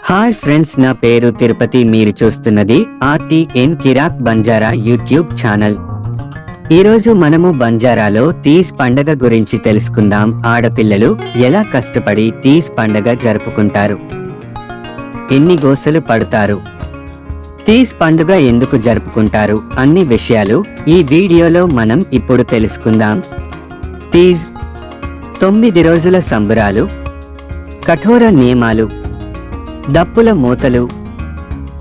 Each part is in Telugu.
హాయ్ ఫ్రెండ్స్, నా పేరు తిరుపతి. మీరు చూస్తున్నది ఆర్టీఎన్ కిరాక్ బంజారా యూట్యూబ్ ఛానల్. ఈరోజు మనము బంజారాలో తీజ్ పండగ గురించి తెలుసుకుందాం. ఆడపిల్లలు ఎలా కష్టపడి తీజ్ పండగ జరుపుకుంటారు, ఎన్ని గోసలు పడతారు, తీజ్ పండుగ ఎందుకు జరుపుకుంటారు అన్ని విషయాలు ఈ వీడియోలో మనం ఇప్పుడు తెలుసుకుందాం. తీజ్ 9 రోజుల సంబురాలు, కఠోర నియమాలు, డప్పుల మూతలు,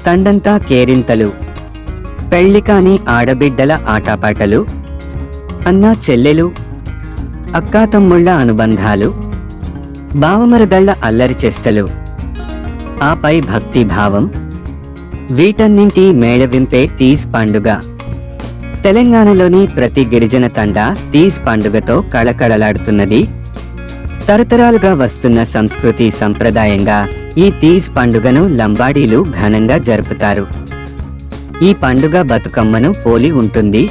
తండంతా కేరింతలు, పెళ్లికాని ఆడబిడ్డల ఆటపాటలు, అన్నా చెల్లెలు, అక్కాతమ్ముళ్ల అనుబంధాలు, బావమరదళ్ల అల్లరి చేష్టలు, ఆపై భక్తి భావం, వీటన్నింటి మేళవింపే తీజ్ పండుగ. తెలంగాణలోని ప్రతి గిరిజన తండా తీజ్ పండుగతో కళకళలాడుతున్నది. తరతరాలుగా వస్తున్న సంస్కృతి సంప్రదాయంగా ఈ తీజ్ పండుగను లంబాడీలు ఘనంగా జరుపుతారు. ఈ పండుగ బతుకమ్మను పోలి ఉంటుంది.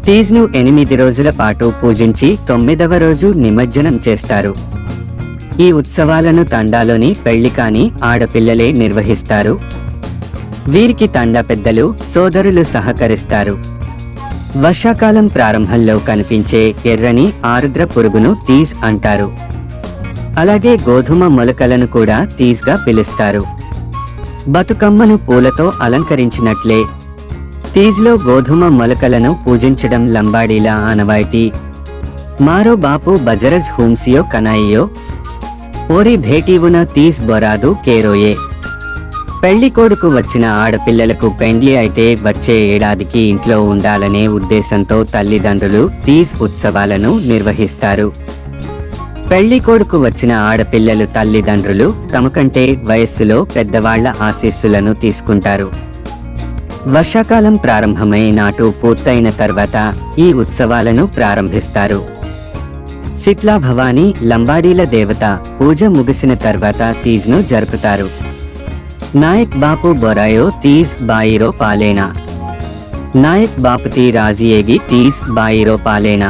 తీజ్ను 8 రోజుల పాటు పూజించి 9వ రోజు నిమజ్జనం చేస్తారు. ఈ ఉత్సవాలను తండాలోని పెళ్లికాని ఆడపిల్లలే నిర్వహిస్తారు. వీరికి తండా పెద్దలు, సోదరులు సహకరిస్తారు. వర్షాకాలం ప్రారంభంలో కనిపించే ఎర్రని ఆరుద్ర పురుగును తీజ్ అంటారు. అలాగే గోధుమ మొలకలను కూడా తీజ్గా పిలుస్తారు. బతుకమ్మను పూలతో అలంకరించినట్లే తీజ్లో గోధుమ మొలకలను పూజించడం లంబాడీల ఆనవాయితీ. మారో బాపు బజరజ్ హూంసియో కనాయియో ఓరి భేటీవున తీజ్ బొరాదు కేరోయే. పెళ్లి కొడుకు వచ్చిన ఆడపిల్లలకు పెండ్లి అయితే వచ్చే ఏడాదికి ఇంట్లో ఉండాలనే ఉద్దేశంతో తల్లిదండ్రులు తీజ్ ఉత్సవాలను నిర్వహిస్తారు. పెళ్లి కొడుకు వచ్చిన ఆడపిల్లలు తల్లిదండ్రులు తమకంటే వయస్సులో పెద్దవాళ్ల ఆశీస్సులను తీసుకుంటారు. వర్షాకాలం ప్రారంభమై నాటు పూర్తయిన తర్వాత ఈ ఉత్సవాలను ప్రారంభిస్తారు. సిట్లా భవానీ లంబాడీల దేవత పూజ ముగిసిన తర్వాత తీజ్ను జరుపుతారు. నాయక్ బాపు బొరాయో తీజ్ బాయిరో పాలేనా. నాయక్ బాపుతి రాజియేగి తీజ్ బాయిరో పాలేనా.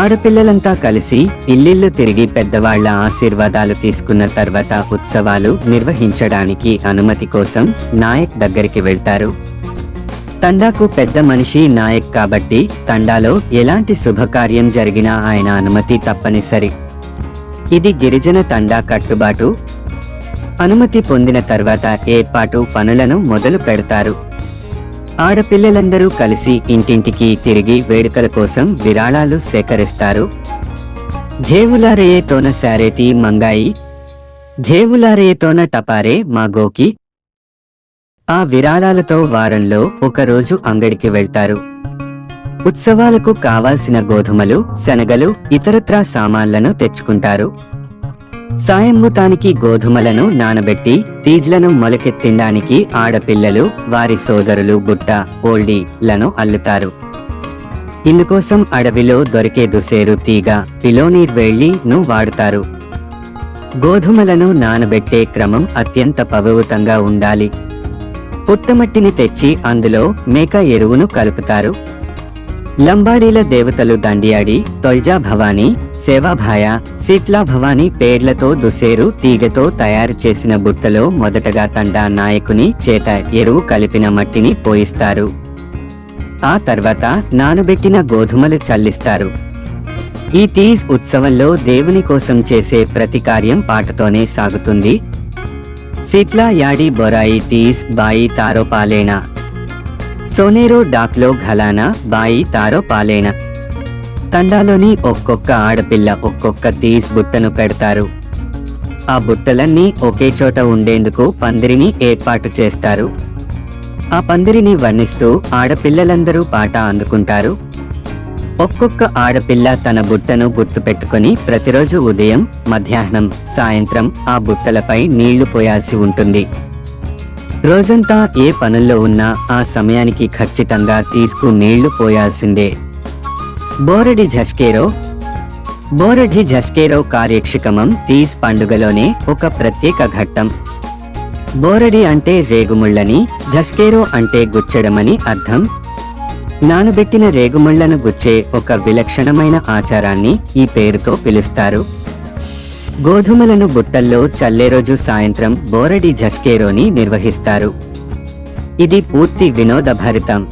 ఆడపిల్లలంతా కలిసి ఇల్లిల్లు తిరిగి పెద్దవాళ్ల ఆశీర్వాదాలు తీసుకున్న తర్వాత ఉత్సవాలు నిర్వహించడానికి అనుమతి కోసం నాయక్ దగ్గరికి వెళ్తారు. తండాకు పెద్ద మనిషి నాయక్ కాబట్టి తండాలో ఎలాంటి శుభకార్యం జరిగినా ఆయన అనుమతి తప్పనిసరి. ఇది గిరిజన తండా కట్టుబాటు. అనుమతి పొందిన తర్వాత ఏర్పాటు పనులను మొదలు పెడతారు. ఆడపిల్లలందరూ కలిసి ఇంటింటికి తిరిగి వేడుకల కోసం విరాళాలు సేకరిస్తారు. ఘేవులారేయేతోన శారేతి మంగాయి, ఘేవులారేయేతోన టపారే మాగోకి. ఆ విరాళాలతో వారంలో ఒకరోజు అంగడికి వెళ్తారు. ఉత్సవాలకు కావాల్సిన గోధుమలు, శనగలు, ఇతరత్రా సామాన్లను తెచ్చుకుంటారు. సాయంభూతానికి గోధుమలను నానబెట్టి తీజ్లను మొలకెత్తిండానికి ఆడపిల్లలు వారి సోదరులు బుట్ట, ఓల్డీలను అల్లుతారు. ఇందుకోసం అడవిలో దొరికే దుసేరు తీగ, పిలోనీర్ వేళ్లిను వాడుతారు. గోధుమలను నానబెట్టే క్రమం అత్యంత పవిత్రంగా ఉండాలి. పుట్టమట్టిని తెచ్చి అందులో మేక ఎరువును కలుపుతారు. లంబాడీల దేవతలు దండియాడి, తొల్జా భవానీ, సేవాభాయ, సిట్లా భవానీ పేర్లతో దుసేరు తీగతో తయారు చేసిన బుట్టలో మొదటగా తండా నాయకుని చేత ఎరువు కలిపిన మట్టిని పోయిస్తారు. ఆ తర్వాత నానబెట్టిన గోధుమలు చల్లిస్తారు. ఈ తీజ్ ఉత్సవంలో దేవుని కోసం చేసే ప్రతి కార్యం పాటతోనే సాగుతుంది. సిట్లా యాడి బొరాయి తీజ్ బాయి తారో పాలేనా. సోనేరో డాక్లో ఘలానా బాయి తారో పాలేనా. తండాలోని ఒక్కొక్క ఆడపిల్ల ఒక్కొక్క తీజ్ బుట్టను పెడతారు. ఆ బుట్టలన్నీ ఒకే చోట ఉండేందుకు పందిరిని ఏర్పాటు చేస్తారు. ఆ పందిరిని వర్ణిస్తూ ఆడపిల్లలందరూ పాట అందుకుంటారు. ఒక్కొక్క ఆడపిల్ల తన బుట్టను గుర్తుపెట్టుకుని ప్రతిరోజు ఉదయం, మధ్యాహ్నం, సాయంత్రం ఆ బుట్టలపై నీళ్లు పోయాల్సి ఉంటుంది. రోజంతా ఏ పనుల్లో ఉన్నా ఆ సమయానికి ఖచ్చితంగా తీజ్కు నీళ్లు పోయాల్సిందే. బోరడి ఝస్కేరో. బోరడి ఝస్కేరో కార్యక్షికమం తీజ్ పండుగలోనే ఒక ప్రత్యేక ఘట్టం. బోరడి అంటే రేగుముళ్ళని, ఝస్కేరో అంటే గుచ్చడమని అర్థం. నానబెట్టిన రేగుముళ్లను గుచ్చే ఒక విలక్షణమైన ఆచారాన్ని ఈ పేరుతో పిలుస్తారు. గోధుమలను బుట్టల్లో చల్లే రోజు సాయంత్రం బోరడి జస్కేరోని నిర్వహిస్తారు. ఇది పూర్తి వినోదభరితం.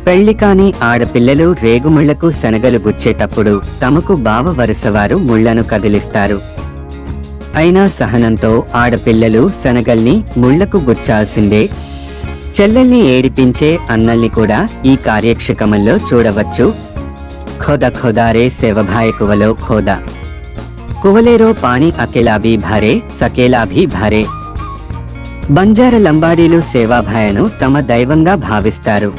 పెళ్లి కాని ఆడపిల్లలు రేగుముళ్లకు శనగలు గుచ్చేటప్పుడు తమకు బావ వరుసవారు ముళ్లను కదిలిస్తారు. అయినా సహనంతో ఆడపిల్లలు శనగల్ని ముళ్లకు గుచ్చాల్సిందే. చెల్లెల్ని ఏడిపించే అన్నల్ని కూడా ఈ కార్యక్రమంలో చూడవచ్చు. ఖోద ఖోదారే సేవభాయ కువలో ఖోద కువలేరో పాణి అకేలాభీ భారే సకేలాభీ భారే. బంజార లంబాడీలు సేవాభాయను తమ దైవంగా భావిస్తారు.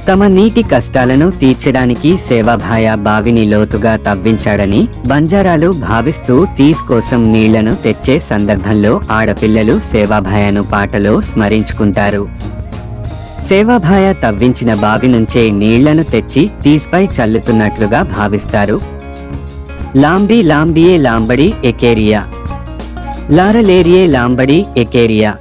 తమ నీటి కష్టాలను తీర్చడానికి సేవాభాయ బావిని లోతుగా తవ్వించాడని బంజారాలు భావిస్తూ తీస్ కోసం నీళ్లను తెచ్చే సందర్భంలో ఆడపిల్లలు సేవాభాయను పాటలో స్మరించుకుంటారు. సేవాభాయ తవ్వించిన బావి నుంచే నీళ్లను తెచ్చి తీస్పై చల్లుతున్నట్లుగా భావిస్తారు. లాంబీ లాంబియే లాంబడి ఎకేరియా లారలేరియే లాంబడి ఎకేరియా.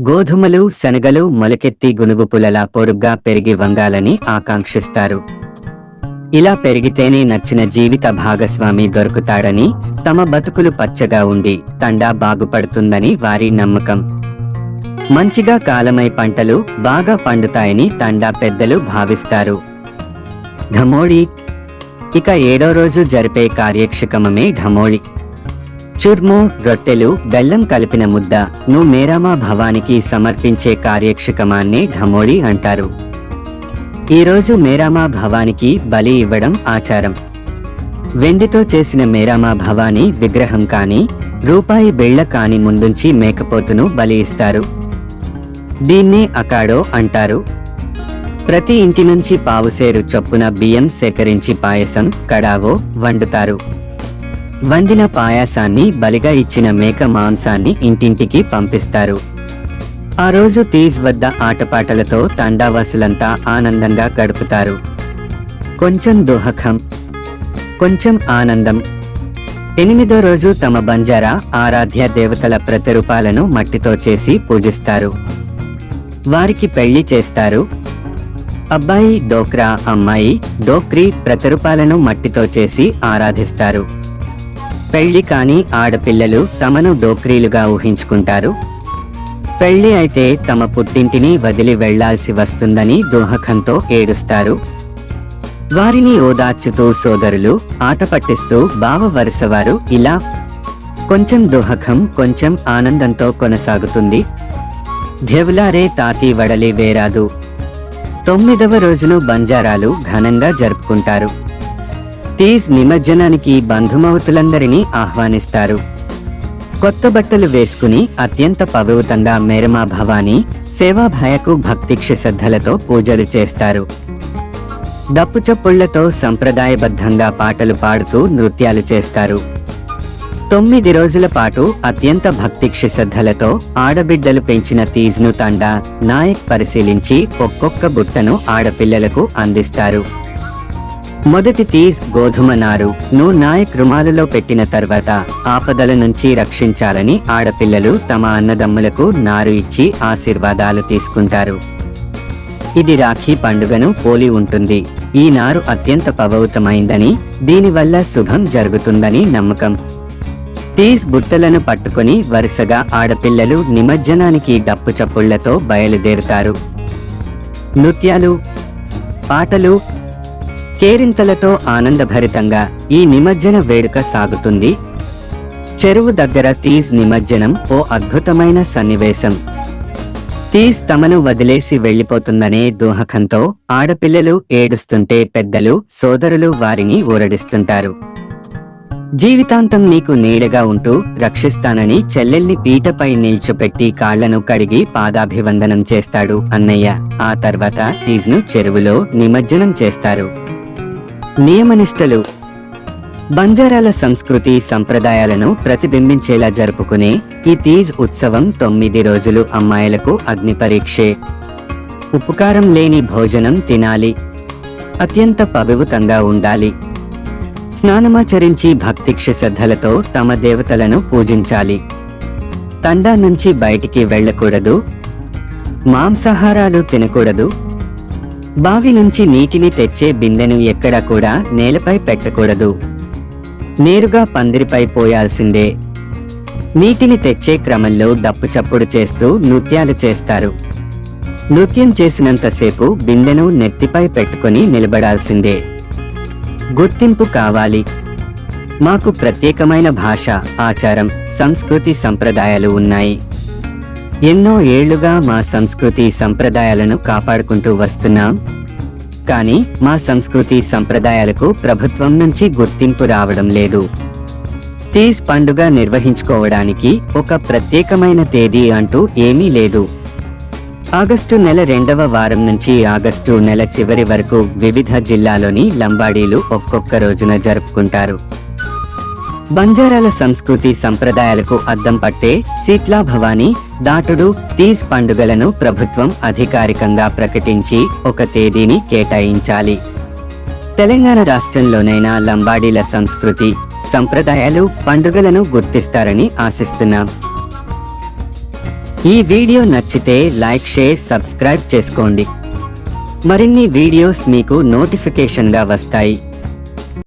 గోధుమలు శనగలు మొలకెత్తి గునుగుపులలా పొడుగ్గా పెరిగి వంగాలని ఆకాంక్షిస్తారు. ఇలా పెరిగితేనే నచ్చిన జీవిత భాగస్వామి దొరుకుతాడని, తమ బతుకులు పచ్చగా ఉండి తండా బాగుపడుతుందని వారి నమ్మకం. మంచిగా కాలమై పంటలు బాగా పండుతాయని తండా పెద్దలు భావిస్తారు. ఢమోళి. ఇక 7వ రోజు జరిపే కార్యక్రమమే ఢమోళి. చుర్ము, రొట్టెలు, బెల్లం కలిపిన ముద్ద ను మేరామా భవానికి సమర్పించే కార్యక్రమాన్నే ఢమోళి అంటారు. ఈరోజు మేరామా భవానికి బలి ఇవ్వడం ఆచారం. వెండితో చేసిన మేరామా భవానీ విగ్రహం కాని, రూపాయి బిళ్ళ కాని ముందుంచి మేకపోతును బలి ఇస్తారు. దీన్నే అకాడో అంటారు. ప్రతి ఇంటి నుంచి పావుసేరు చొప్పున బియ్యం సేకరించి పాయసం, కడావో వండుతారు. వండిన పాయాసాన్ని బలిగా ఇచ్చిన మేక మాంసాన్ని ఇంటింటికి పంపిస్తారు. ఆ రోజు తీజ్ వద్ద ఆటపాటలతో తండావాసులంతా ఆనందంగా గడుపుతారు. కొంచెం దుహఖం, కొంచెం ఆనందం. 8వ రోజు తమ బంజారా ఆరాధ్య దేవతల ప్రతిరూపాలను మట్టితో చేసి పూజిస్తారు. వారికి పెళ్లి చేస్తారు. అబ్బాయి డోక్రా, అమ్మాయి డోక్రీ ప్రతిరూపాలను మట్టితో చేసి ఆరాధిస్తారు. పెళ్లి కాని ఆడపిల్లలు తమను డోక్రీలుగా ఊహించుకుంటారు. పెళ్లి అయితే తమ పుట్టింటిని వదిలి వెళ్లాల్సి వస్తుందని దుహఖంతో ఏడుస్తారు. వారిని ఓదార్చుతూ సోదరులు ఆట పట్టిస్తూ బావ వరుసవారు ఇలా కొంచెం దుహఖం కొంచెం ఆనందంతో కొనసాగుతుంది. ఢెవ్లారే తాతి వడలి వేరాదు. 9వ రోజును బంజారాలు ఘనంగా జరుపుకుంటారు. తీజ్ నిమజ్జనానికి బంధుమౌతులందరినీ ఆహ్వానిస్తారు. కొత్త బట్టలు వేసుకుని అత్యంత పవిత్రంగా మేరమా భవానీ సేవాభాయకు భక్తిక్ష శ్రద్ధలతో పూజలు చేస్తారు. డప్పు చప్పుళ్లతో సంప్రదాయబద్ధంగా పాటలు పాడుతూ నృత్యాలు చేస్తారు. 9 రోజుల పాటు అత్యంత భక్తిక్ష శ్రద్ధలతో ఆడబిడ్డలు పెంచిన తీజ్ను తండా నాయక్ పరిశీలించి ఒక్కొక్క బుట్టను ఆడపిల్లలకు అందిస్తారు. మొదటి తీజ్ గోధుమ నారు ను నాయక్ రుమాలులో పెట్టిన తర్వాత ఆపదల నుంచి రక్షించాలని ఆడపిల్లలు తమ అన్నదమ్ములకు నారు ఇచ్చి ఆశీర్వాదాలు తీసుకుంటారు. ఇది రాఖీ పండుగను పోలి ఉంటుంది. ఈ నారు అత్యంత పవిత్రమైందని, దీనివల్ల శుభం జరుగుతుందని నమ్మకం. తీజ్ బుట్టలను పట్టుకుని వరుసగా ఆడపిల్లలు నిమజ్జనానికి డప్పు చప్పుళ్లతో బయలుదేరుతారు. నృత్యాలు, పాటలు, కేరింతలతో ఆనందభరితంగా ఈ నిమజ్జన వేడుక సాగుతుంది. చెరువు దగ్గర తీజ్ నిమజ్జనం ఓ అద్భుతమైన సన్నివేశం. తీజ్ తమను వదిలేసి వెళ్లిపోతుందనే దుహఖంతో ఆడపిల్లలు ఏడుస్తుంటే పెద్దలు, సోదరులు వారిని ఊరడిస్తుంటారు. జీవితాంతం నీకు నీడగా ఉంటూ రక్షిస్తానని చెల్లెల్ని పీటపై నిల్చోపెట్టి కాళ్లను కడిగి పాదాభివందనం చేస్తాడు అన్నయ్య. ఆ తర్వాత తీజ్ను చెరువులో నిమజ్జనం చేస్తారు. నియమనిష్టలు. బంజారాల సంస్కృతి సంప్రదాయాలను ప్రతిబింబించేలా జరుపుకునే ఈ తీజ్ ఉత్సవం 9 రోజులు అమ్మాయిలకు అగ్ని పరీక్షే. ఉపకారం లేని భోజనం తినాలి. అత్యంత పవిత్రంగా ఉండాలి. స్నానమాచరించి భక్తిక్ష శ్రద్ధలతో తమ దేవతలను పూజించాలి. తండా నుంచి బయటికి వెళ్ళకూడదు. మాంసాహారాలు తినకూడదు. బావి నుంచి నీటిని తెచ్చే బిందెను ఎక్కడా కూడా నేలపై పెట్టకూడదు. నేరుగా పందిరిపై పోయాల్సిందే. నీటిని తెచ్చే క్రమంలో డప్పు చప్పుడు చేస్తూ నృత్యాలు చేస్తారు. నృత్యం చేసినంతసేపు బిందెను నెత్తిపై పెట్టుకుని నిలబడాల్సిందే. గుర్తింపు కావాలి. మాకు ప్రత్యేకమైన భాష, ఆచారం, సంస్కృతి సంప్రదాయాలు ఉన్నాయి. ఎన్నో ఏళ్లుగా మా సంస్కృతి సంప్రదాయాలను కాపాడుకుంటూ వస్తున్నాం. కానీ మా సంస్కృతి సంప్రదాయాలకు ప్రభుత్వం నుంచి గుర్తింపు రావడం లేదు. తీజ్ పండుగ నిర్వహించుకోవడానికి ఒక ప్రత్యేకమైన తేదీ అంటూ ఏమీ లేదు. ఆగస్టు నెల 2వ వారం నుంచి ఆగస్టు నెల చివరి వరకు వివిధ జిల్లాలోని లంబాడీలు ఒక్కొక్క రోజున జరుపుకుంటారు. బంజారాల సంస్కృతి సంప్రదాయాలకు అద్దం పట్టే శీత్లా భవానీ, దాటుడు, తీజ్ పండుగలను ప్రభుత్వం అధికారికంగా ప్రకటించి ఒక తేదీని కేటాయించాలి. తెలంగాణ రాష్ట్రంలోనైనా లంబాడీల సంస్కృతి సంప్రదాయాలు, పండుగలను గుర్తిస్తారని ఆశిస్తున్నాం. ఈ వీడియో నచ్చితే లైక్, షేర్, సబ్స్క్రైబ్ చేసుకోండి. మరిన్ని వీడియోస్ మీకు నోటిఫికేషన్గా వస్తాయి.